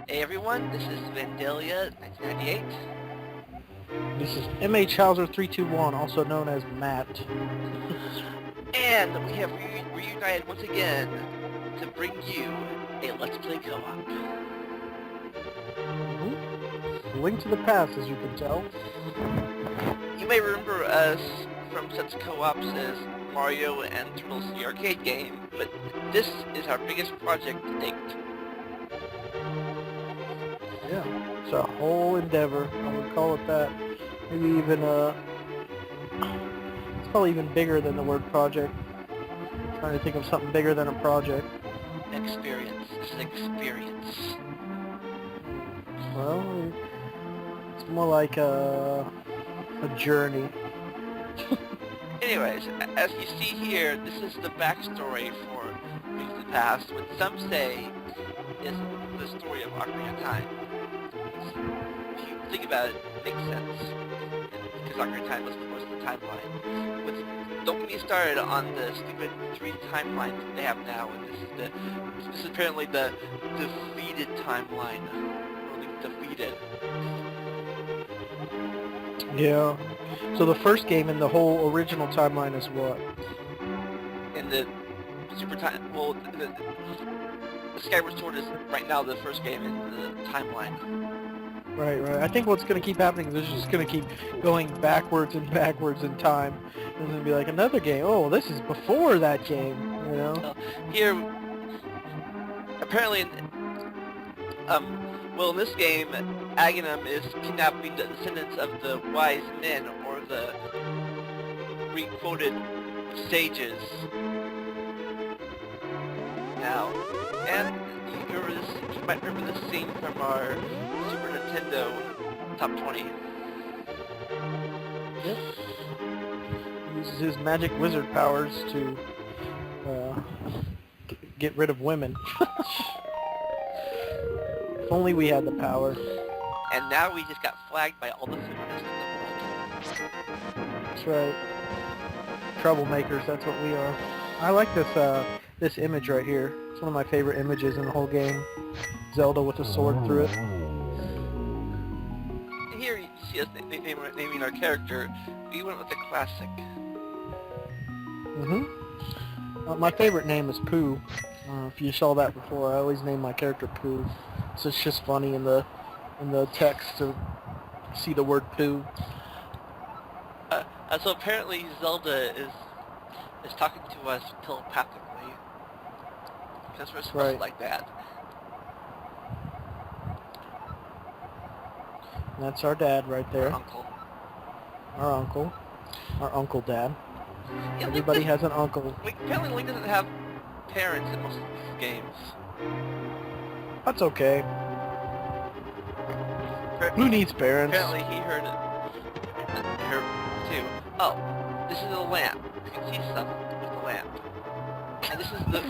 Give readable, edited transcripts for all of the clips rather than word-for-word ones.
Hey everyone, this is Vandalia 1998. This is MH Hauser 321, also known as Matt. And we have reunited once again to bring you a Let's Play co-op. Link to the past, as you can tell. You may remember us from such co-ops as Mario and Turtles the arcade game, but this is our biggest project to date. Yeah, it's a whole endeavor, I would call it that. Maybe even, it's probably even bigger than the word project. I'm trying to think of something bigger than a project. Experience. It's an experience. Well, it's more like a journey. Anyways, as you see here, this is the backstory for Link to the Past, what some say is the story of Ocarina of Time. If you think about it, it makes sense, because Ocarina of Time was, of course, the timeline. Don't get me started on the stupid 3 timelines that they have now, and this is apparently the defeated timeline, or Link defeated. Yeah. So the first game in the whole original timeline is what? In the Super Time, well, the Skyward Sword is right now the first game in the timeline. Right. I think what's going to keep happening is it's just going to keep going backwards and backwards in time. There's going to be like another game. Oh, this is before that game, you know? Here, apparently, well, in this game, Gannon is kidnapping the descendants of the wise men, or the re-quoted sages. Now, and you might remember this scene from our Super Nintendo Top 20. Yep. He uses his magic wizard powers to get rid of women. If only we had the power. And now we just got flagged by all the feminists in the world. That's right. Troublemakers, that's what we are. I like this image right here. It's one of my favorite images in the whole game. Zelda with a sword through it. And here you see us naming our character. We went with the classic. My favorite name is Pooh. If you saw that before, I always name my character Pooh. So it's just funny in the text to see the word Pooh. So apparently Zelda is talking to us telepathically. Because we're supposed to like that. And that's our dad right there. Our uncle. Our uncle. Our uncle dad. Yeah, everybody has an uncle. Apparently Link doesn't have parents in most of these games. That's okay. Who needs parents? Apparently he heard it too. Oh, this is a lamp. You can see stuff with the lamp. And this is the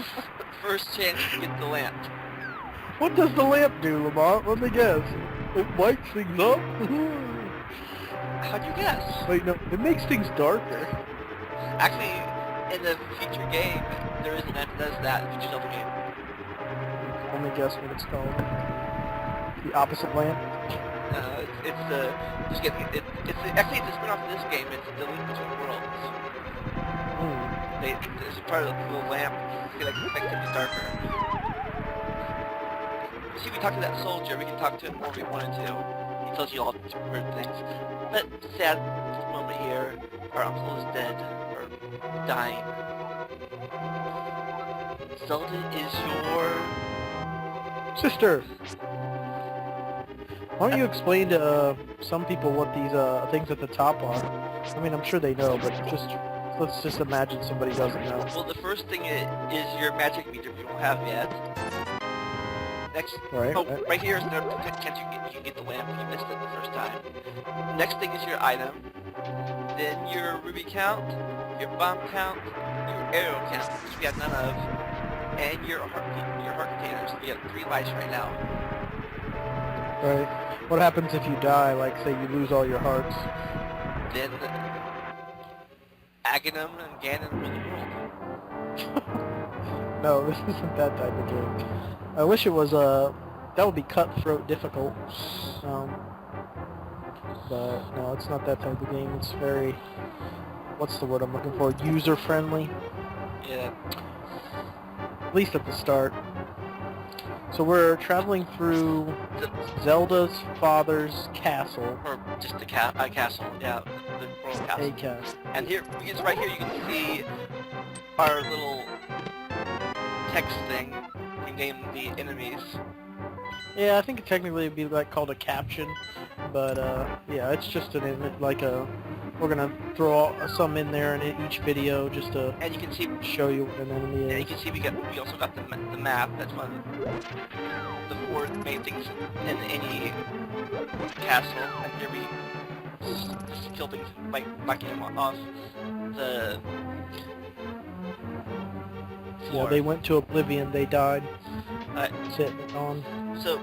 first chance to get the lamp. What does the lamp do, Lamont? Let me guess. It lights things up? How'd you guess? Wait, no, it makes things darker. Actually, in the future game, there is a lamp that does that, the future Zelda game. Let me guess what it's called. The opposite lamp? Actually it's a spin-off of this game. It's the Link Between Worlds. There's a part of the lamp that makes things darker. See, we talked to that soldier. We can talk to him more if we wanted to. He tells you all weird things. But sad moment here. Our uncle is dead, or dying. Zelda is your sister. Why don't you explain to some people what these things at the top are? I mean, I'm sure they know, but let's just imagine somebody doesn't know. Well, the first thing is your magic meter if you don't have yet. Next, right here is the chance you get the lamp. You missed it the first time. Next thing is your item. Then your ruby count, your bomb count, your arrow count, which we have none of, and your heart containers. We have 3 lives right now. Right. What happens if you die? Like, say you lose all your hearts. Then Gannon and Gannon rule the world. No, this isn't that type of game. I wish it was that would be cutthroat difficult. But no, it's not that type of game. It's very, what's the word I'm looking for? User friendly. Yeah. At least at the start. So we're traveling through Zelda's father's castle. Or just a castle, yeah, the royal castle. A castle. And here, it's right here you can see our little text thing. We name the enemies. Yeah, I think technically it'd be like called a caption, but yeah, it's just an like a. We're gonna throw some in there in each video just to And you can see, show you what an enemy is. and you can see we also got the map. That's one of the four main things in any castle. And here we just kill things by knocking them off the floor. Yeah, they went to oblivion. They died. Alright. Sitting on. So,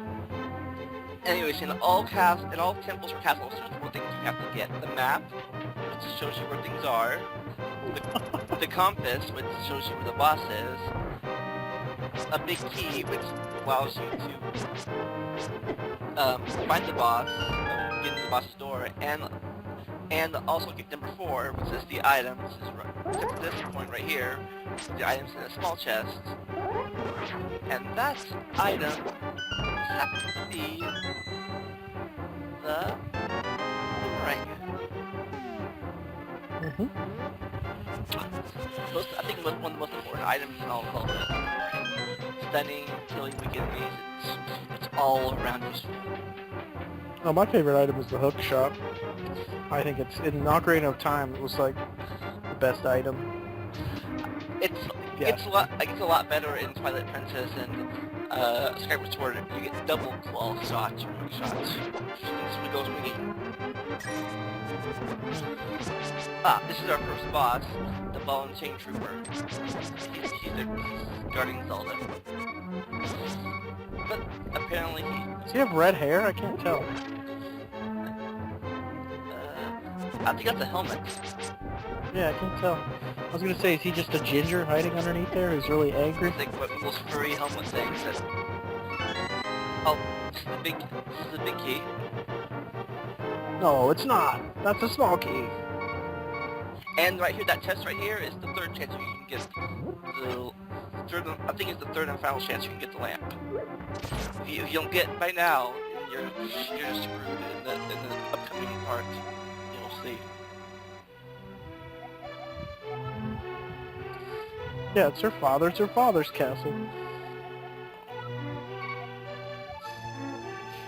anyways, in all temples or castles, there's four things you have to get: the map, which shows you where things are; the compass, which shows you where the boss is; a big key, which allows you to find the boss, get into the boss's door, and also get number 4, which is the items. Except for this point right here, the items in a small chest, and that item happens to be the boomerang. Mm-hmm. I think one of the most important items in all of this boomerang. Stunning, killing weak enemies, it's all around useful. Oh, my favorite item is the hook shot. I think it's in Ocarina of Time. It was like the best item. It's a lot better in Twilight Princess and Skyward Sword. You get double claw shots or hook shots. It goes winging. This is our first boss, the Ball and Chain Trooper. He's guarding Zelda. But apparently Does he have red hair? I can't tell. I think that's a helmet. Yeah, I can't tell. I was gonna say, is he just a ginger hiding underneath there who's really angry? It's like what those furry helmet things that... Oh, this is the big key. No, it's not. That's a small key. And right here, that chest right here is the third chance you can get the I think it's the third and final chance you can get the lamp. If you don't get it by now, you're screwed in the upcoming part. You'll see. Yeah, it's her father's castle.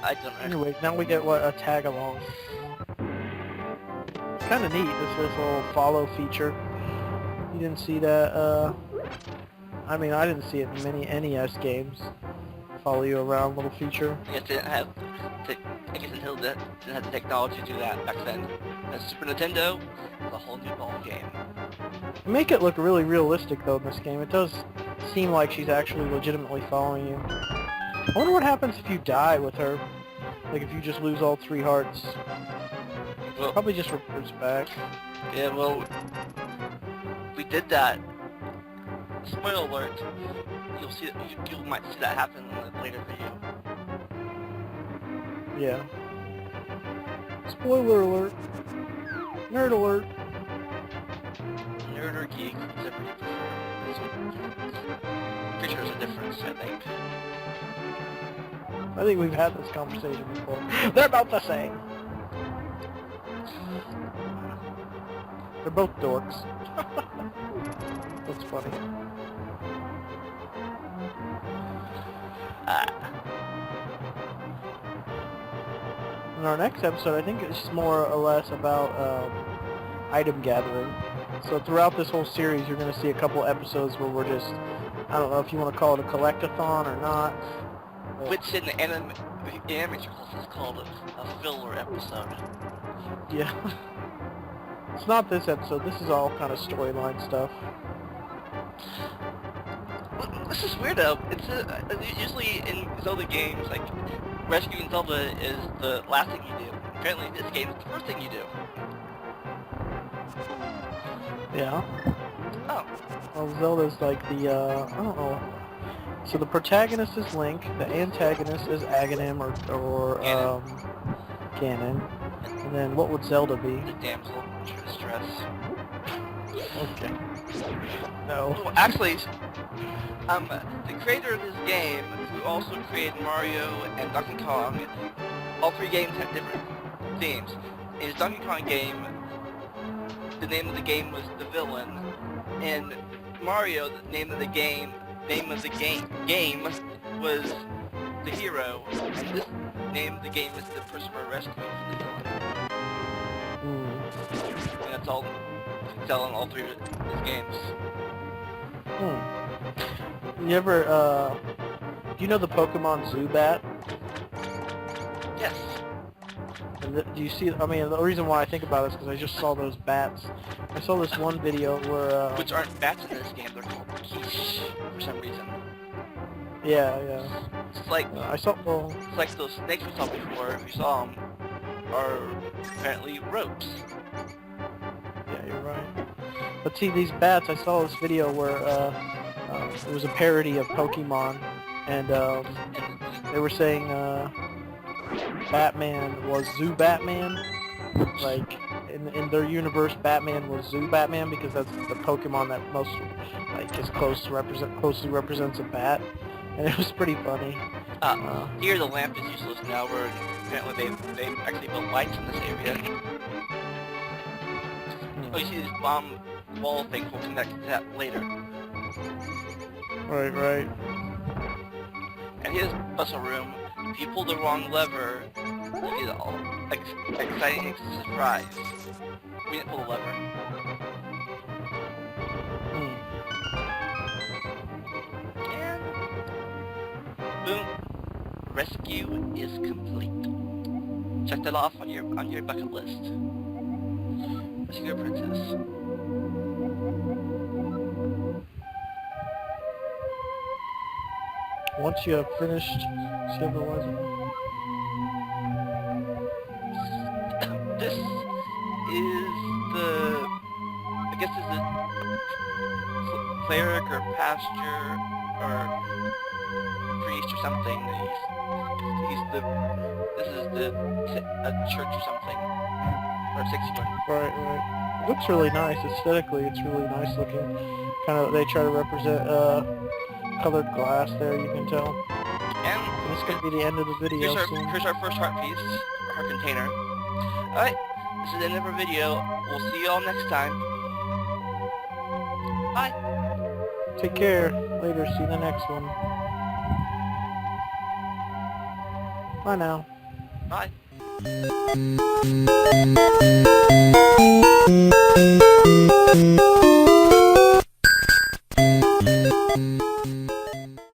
I don't know. Anyway, now we get a tag along. It's kind of neat, this little follow feature. You didn't see that, I mean, I didn't see it in many NES games. Follow you around little feature. I guess Nintendo didn't have the technology to do that back then. And Super Nintendo, it's a whole new ball game. Make it look really realistic though in this game. It does seem like she's actually legitimately following you. I wonder what happens if you die with her. Like if you just lose all 3 hearts. Well, Probably just reverts back. yeah, well, we did that. Spoiler alert. You'll see that you might see that happen in a later video. Yeah. Spoiler alert. Nerd alert. Nerd or geek, whatever you prefer. Pretty sure there's a difference, I think. I think we've had this conversation before. They're about the same. They're both dorks. That's funny. In our next episode, I think it's more or less about item gathering. So throughout this whole series, you're going to see a couple episodes where we're just, I don't know if you want to call it a collectathon or not. Which in the anime circles is called a filler episode. Yeah. It's not this episode. This is all kind of storyline stuff. This is weird though. It's usually in Zelda games, like, rescuing Zelda is the last thing you do. Apparently in this game, it's the first thing you do. Yeah. Oh. Well, Zelda's like the, I don't know. So the protagonist is Link, the antagonist is Aghanim or Gannon, and then what would Zelda be? The damsel in distress. Okay. No. Well, actually, the creator of this game, who also created Mario and Donkey Kong, all three games have different themes. In his Donkey Kong game, the name of the game was the villain. In Mario, the name of the game was the hero, and this name of the game is the person we're rescuing from the villain. And that's all you can tell in all three of his games. You ever, do you know the Pokemon Zubat? Yes. And do you see, I mean, the reason why I think about it is because I just saw those bats. I saw this one video where, Which aren't bats in this game, they're called quiche for some reason. Yeah. It's like, I saw, well, it's like those snakes we saw before, if you saw them, are apparently ropes. yeah, you're right. But see, these bats, I saw this video where, it was a parody of Pokemon, and, they were saying, Batman was Zoo-Batman. Like, in their universe, Batman was Zoo-Batman because that's the Pokemon that most, like, is closely represents a bat. And it was pretty funny. Here the lamp is useless now, where apparently they've actually built lights in this area. Oh, you see this bomb wall thing, we'll connect to that later. Right. And here's Puzzle Room. If you pull the wrong lever, you get all exciting surprise. We didn't pull the lever. And boom, rescue is complete. Check that off on your bucket list. Rescue a princess. Once you have finished, see the legend. This is the, I guess this is cleric or pastor or priest or something. This is a church or something, or a sanctuary. Right. It looks really nice aesthetically. It's really nice looking. Kind of, they try to represent colored glass there. You can tell. And this could be the end of the video. Here's our first heart piece, our heart container. Alright, this is the end of our video. We'll see you all next time. Bye. Take care. Later. See you in the next one. Bye now. Bye.